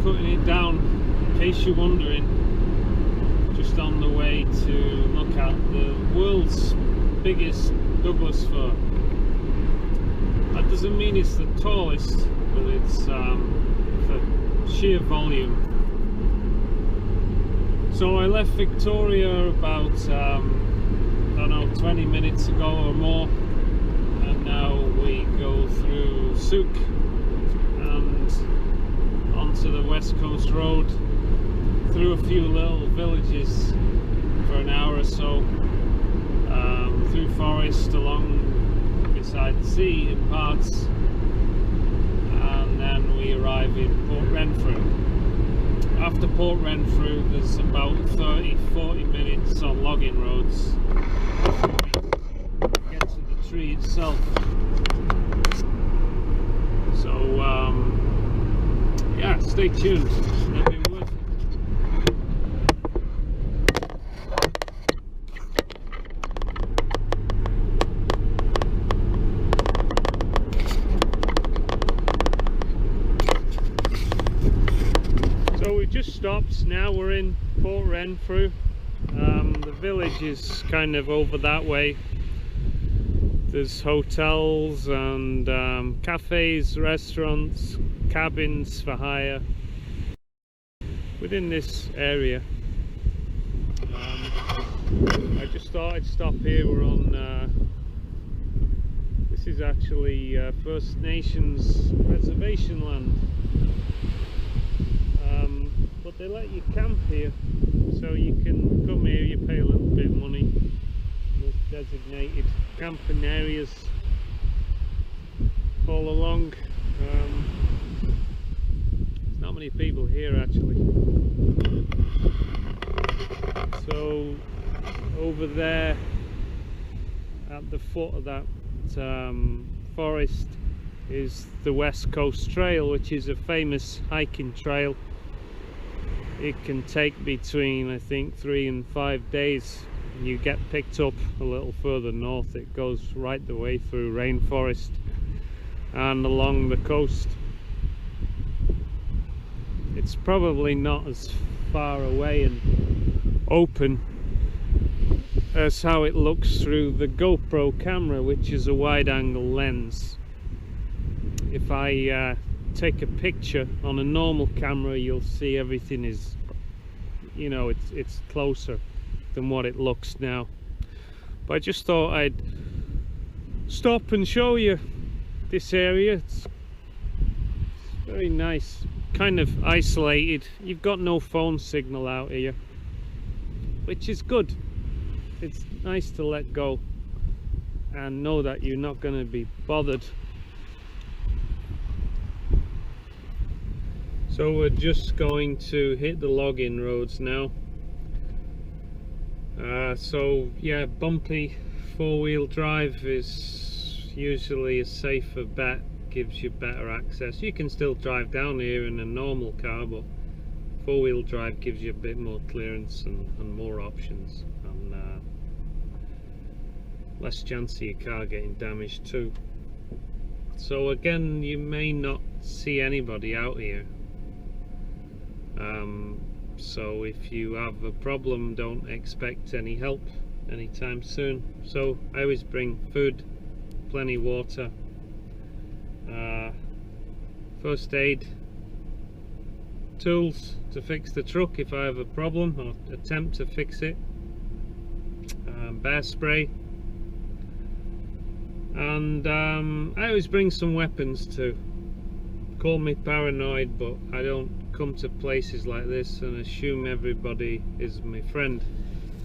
cutting it down, in case you're wondering, just on the way to look at the world's biggest Douglas fir. That doesn't mean it's the tallest, but it's for sheer volume. So I left Victoria about I don't know, 20 minutes ago or more, and now we go through Souk and onto the West Coast Road, through a few little villages for an hour or so, through forest, along beside the sea in parts, and then we arrive in Port Renfrew. After Port Renfrew there's about 30-40 minutes on logging roads before we get to the tree itself. So yeah, stay tuned, it'll be worth it. Just stopped. Now we're in Port Renfrew. The village is kind of over that way. There's hotels and cafes, restaurants, cabins for hire within this area. I just thought I'd stop here. We're on this is actually First Nations reservation land. But they let you camp here, so you can come here, you pay a little bit of money. There's designated camping areas all along. There's not many people here actually. So over there at the foot of that forest is the West Coast Trail, which is a famous hiking trail. It can take between, I think, 3 and 5 days. You get picked up a little further north. It goes right the way through rainforest and along the coast. It's probably not as far away and open as how it looks through the GoPro camera, which is a wide angle lens. If I take a picture on a normal camera, you'll see everything is, you know, it's closer than what it looks now. But I just thought I'd stop and show you this area. It's very nice, kind of isolated. You've got no phone signal out here, which is good. It's nice to let go and know that you're not going to be bothered. So we're just going to hit the login roads now. So yeah, bumpy 4-wheel drive is usually a safer bet, gives you better access. You can still drive down here in a normal car, but 4-wheel drive gives you a bit more clearance and more options, and less chance of your car getting damaged too. So again, you may not see anybody out here. So if you have a problem, don't expect any help anytime soon. So I always bring food, plenty water, first aid, tools to fix the truck if I have a problem or attempt to fix it, bear spray, and I always bring some weapons too. Call me paranoid, but I don't come to places like this and assume everybody is my friend.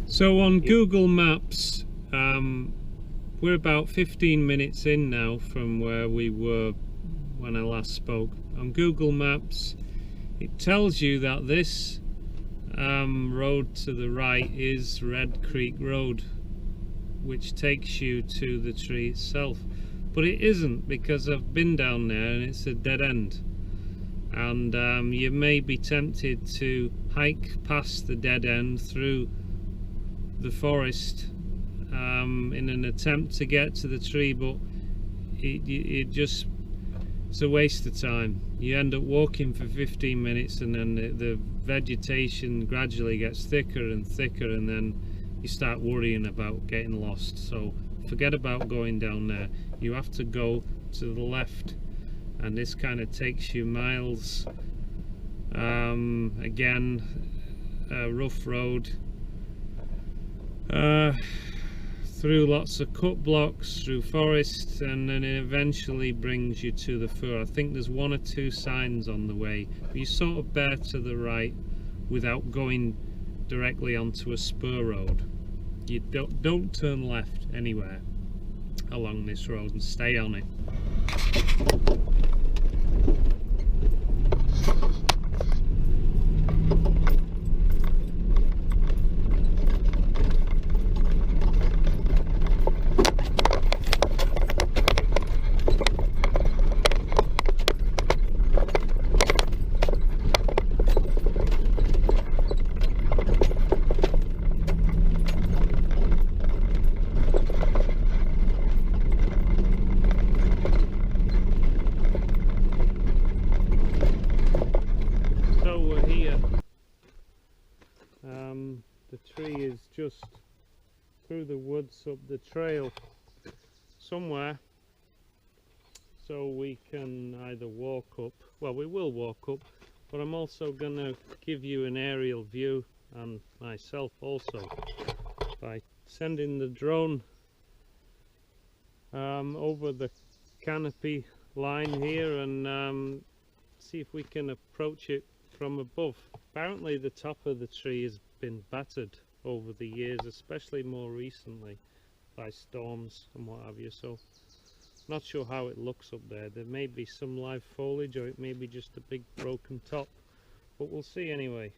So on Google Maps, we're about 15 minutes in now from where we were when I last spoke. On Google Maps, it tells you that this road to the right is Red Creek Road, which takes you to the tree itself, but it isn't, because I've been down there and it's a dead end. And you may be tempted to hike past the dead end through the forest in an attempt to get to the tree, but it just it's a waste of time. You end up walking for 15 minutes and then the vegetation gradually gets thicker and thicker, and then you start worrying about getting lost. So forget about going down there. You have to go to the left, and this kind of takes you miles. Again, a rough road through lots of cut blocks, through forests, and then it eventually brings you to the fir. I think there's 1 or 2 signs on the way, but you sort of bear to the right without going directly onto a spur road. You don't turn left anywhere along this road and stay on it. The tree is just through the woods up the trail somewhere, so we can either walk up, well, we will walk up, but I'm also going to give you an aerial view, and myself also, by sending the drone over the canopy line here and see if we can approach it from above. Apparently the top of the tree has been battered over the years, especially more recently by storms and what have you, so not sure how it looks up there. There may be some live foliage, or it may be just a big broken top, but we'll see anyway.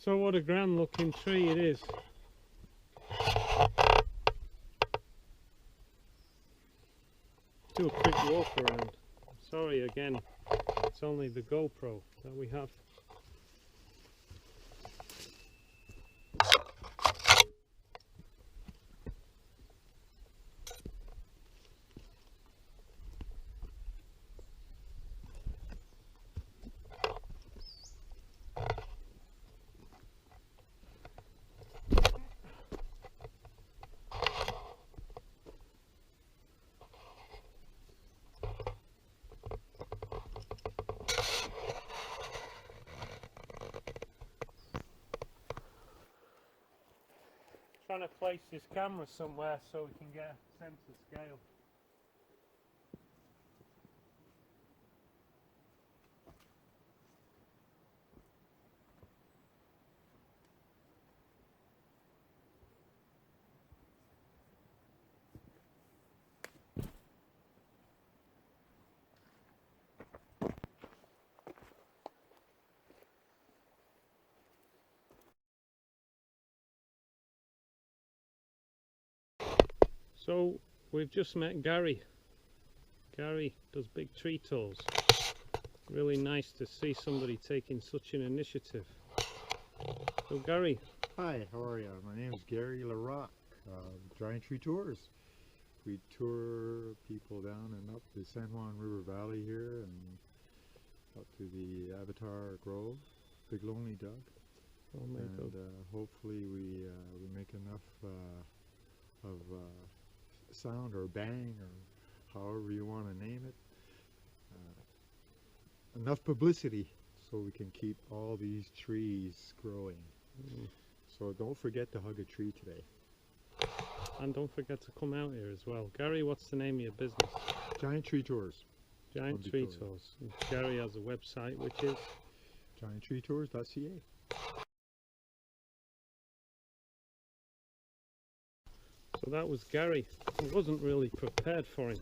So what a grand looking tree it is. Do a quick walk around. Sorry again, it's only the GoPro that we have. Trying to place this camera somewhere so we can get a sense of scale. So we've just met Gary. Gary does big tree tours. Really nice to see somebody taking such an initiative. So Gary. Hi, how are you? My name is Gary LaRock, Giant Tree Tours. We tour people down and up the San Juan River Valley here and up to the Avatar Grove, Big Lonely Doug. And hopefully we make enough of sound or bang or however you want to name it, enough publicity so we can keep all these trees growing. So don't forget to hug a tree today. And don't forget to come out here as well. Gary, what's the name of your business? Giant Tree Tours. Giant Tree Tours. Gary has a website which is gianttreetours.ca. So that was Gary. I wasn't really prepared for him.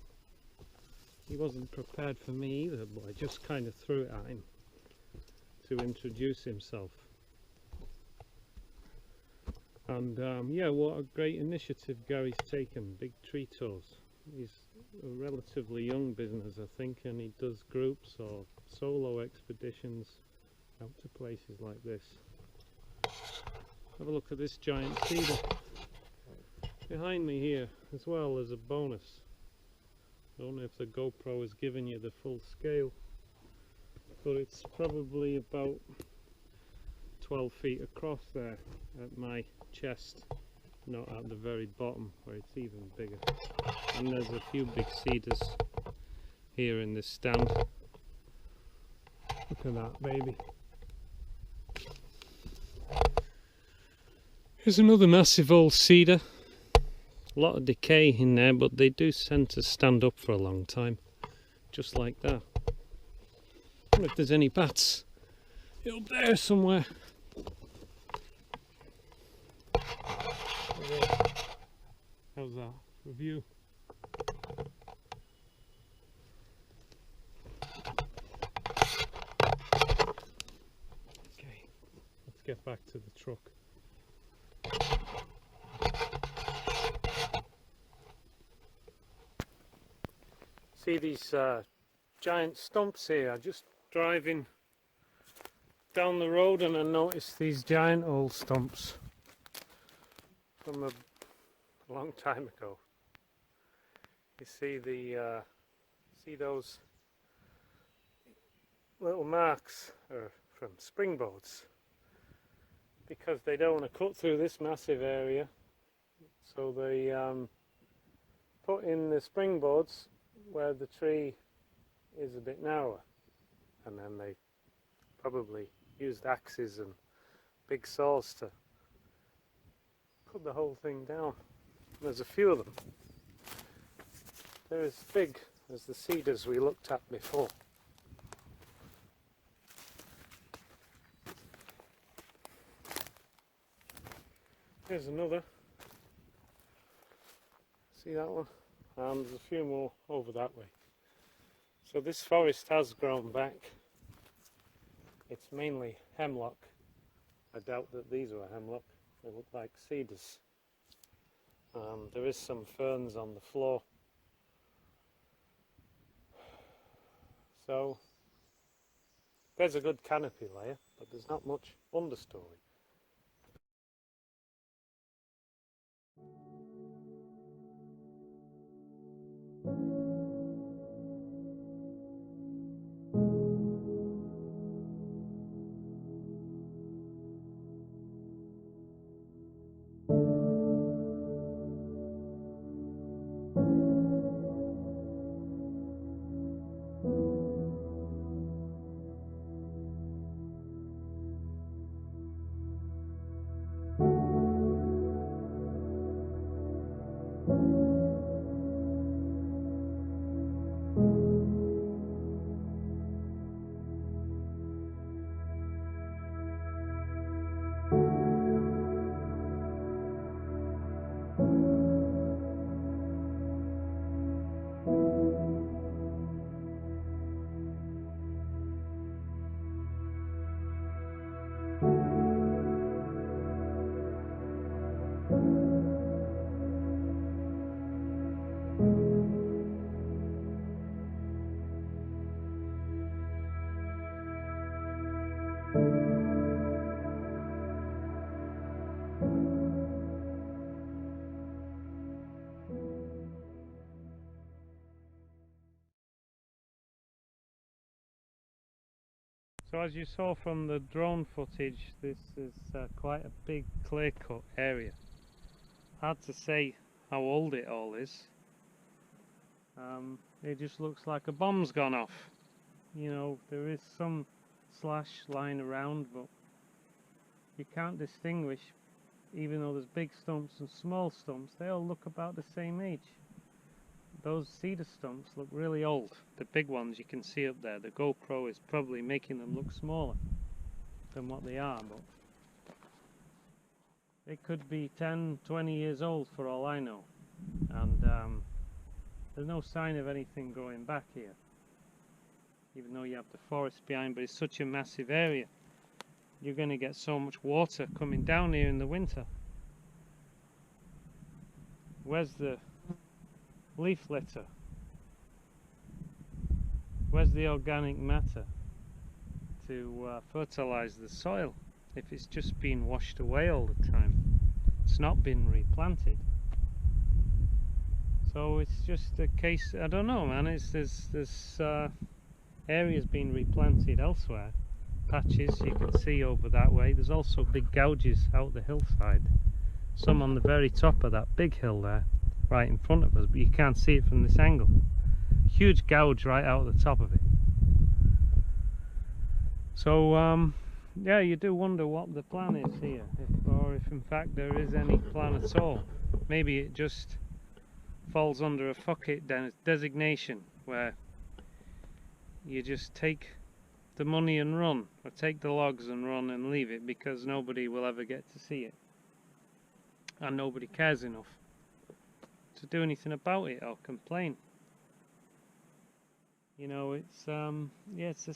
He wasn't prepared for me either, but I just kind of threw it at him to introduce himself. And yeah, what a great initiative Gary's taken, Big Tree Tours. He's a relatively young business, I think, and he does groups or solo expeditions out to places like this. Have a look at this giant cedar behind me here as well as a bonus. I don't know if the GoPro is giving you the full scale, but it's probably about 12 feet across there at my chest, not at the very bottom where it's even bigger. And there's a few big cedars here in this stand. Look at that baby. Here's another massive old cedar. A lot of decay in there, but they do tend to stand up for a long time, just like that. I wonder if there's any bats up there somewhere. How's that for view? Okay, let's get back to the truck. See these giant stumps here? I'm just driving down the road and I noticed these giant old stumps from a long time ago. You see those little marks are from springboards, because they don't want to cut through this massive area, so they put in the springboards where the tree is a bit narrower, and then they probably used axes and big saws to cut the whole thing down. There's a few of them. They're as big as the cedars we looked at before. Here's another. See that one? And there's a few more over that way. So this forest has grown back. It's mainly hemlock I doubt that these were hemlock. They look like cedars. There is some ferns on the floor. So there's a good canopy layer, but there's not much understory. So as you saw from the drone footage, this is quite a big clear-cut area. Hard to say how old it all is. It just looks like a bomb's gone off. You know, there is some slash lying around, but you can't distinguish, even though there's big stumps and small stumps, they all look about the same age. Those cedar stumps look really old. The big ones you can see up there, the GoPro is probably making them look smaller than what they are, but they could be 10, 20 years old for all I know. And there's no sign of anything growing back here, even though you have the forest behind, but it's such a massive area. You're going to get so much water coming down here in the winter. Where's the leaf litter? Where's the organic matter to fertilize the soil if it's just been washed away all the time? It's not been replanted. So it's just a case, I don't know, man, there's areas being replanted elsewhere. Patches you can see over that way. There's also big gouges out the hillside. Some on the very top of that big hill there, right in front of us, but you can't see it from this angle. Huge gouge right out the top of it. So yeah, you do wonder what the plan is here, or if in fact there is any plan at all. Maybe it just falls under a fuck it designation, where you just take the money and run, or take the logs and run and leave it, because nobody will ever get to see it, and nobody cares enough to do anything about it or complain. You know, it's yeah, it's a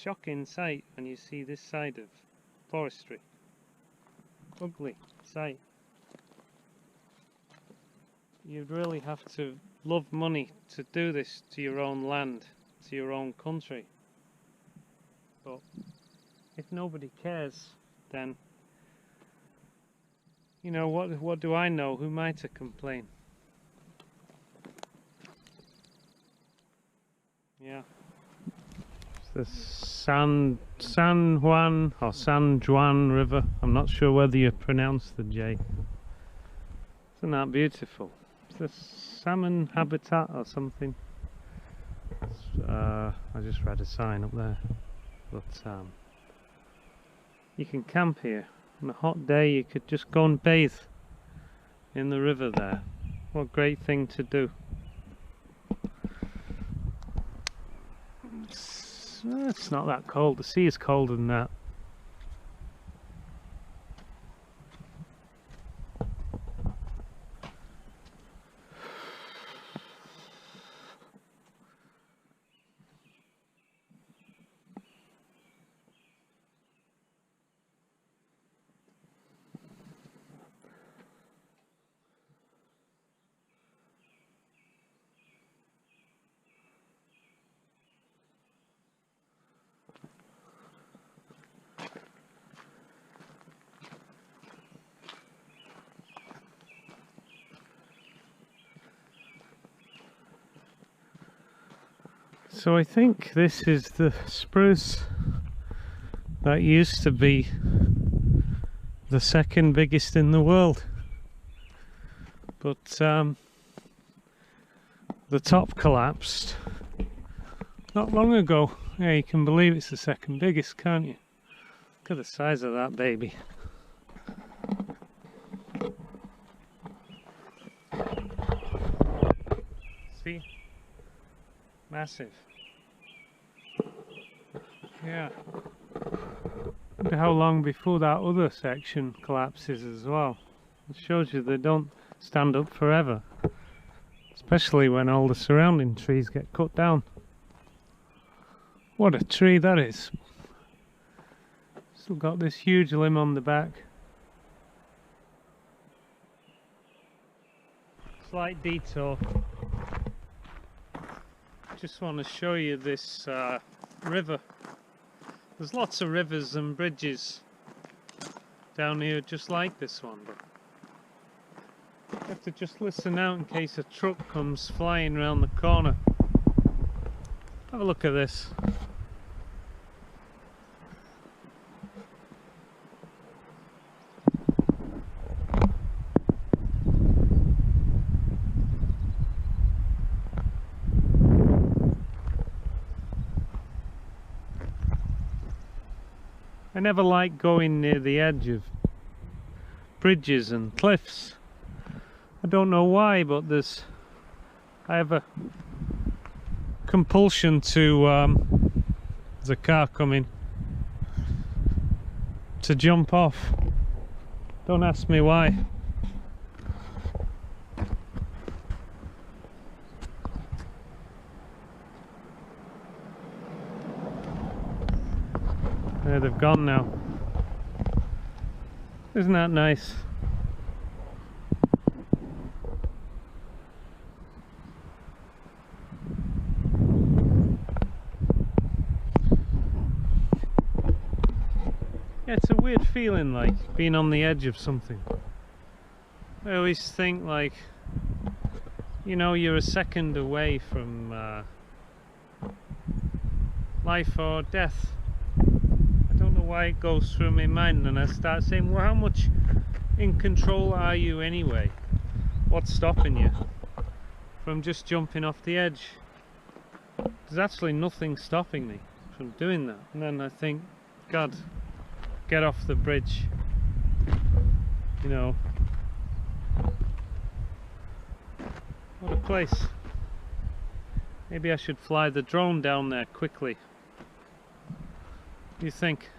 shocking sight when you see this side of forestry. Ugly sight. You'd really have to love money to do this to your own land, to your own country. But if nobody cares, then, you know, what do I know? Who am I to complain? Yeah. It's the San Juan or San Juan River. I'm not sure whether you pronounce the J. Isn't that beautiful? It's a salmon habitat or something. I just read a sign up there. But you can camp here. On a hot day you could just go and bathe in the river there. What a great thing to do. It's not that cold. The sea is colder than that. So I think this is the spruce that used to be the second biggest in the world, but the top collapsed not long ago. Yeah, you can believe it's the second biggest, can't you? Look at the size of that baby. See? Massive. Yeah. Wonder how long before that other section collapses as well. It shows you they don't stand up forever, especially when all the surrounding trees get cut down. What a tree that is. Still got this huge limb on the back. Slight detour. Just want to show you this river. There's lots of rivers and bridges down here just like this one, but you have to just listen out in case a truck comes flying around the corner. Have a look at this. I never like going near the edge of bridges and cliffs. I don't know why, but I have a compulsion to, there's a car coming, to jump off. Don't ask me why. Yeah, they've gone now. Isn't that nice? Yeah, it's a weird feeling, like being on the edge of something. I always think, like, you know, you're a second away from life or death. I don't know why it goes through my mind, and I start saying, well, how much in control are you anyway? What's stopping you from just jumping off the edge? There's actually nothing stopping me from doing that. And then I think, God, get off the bridge, you know. What a place. Maybe I should fly the drone down there quickly. What do you think?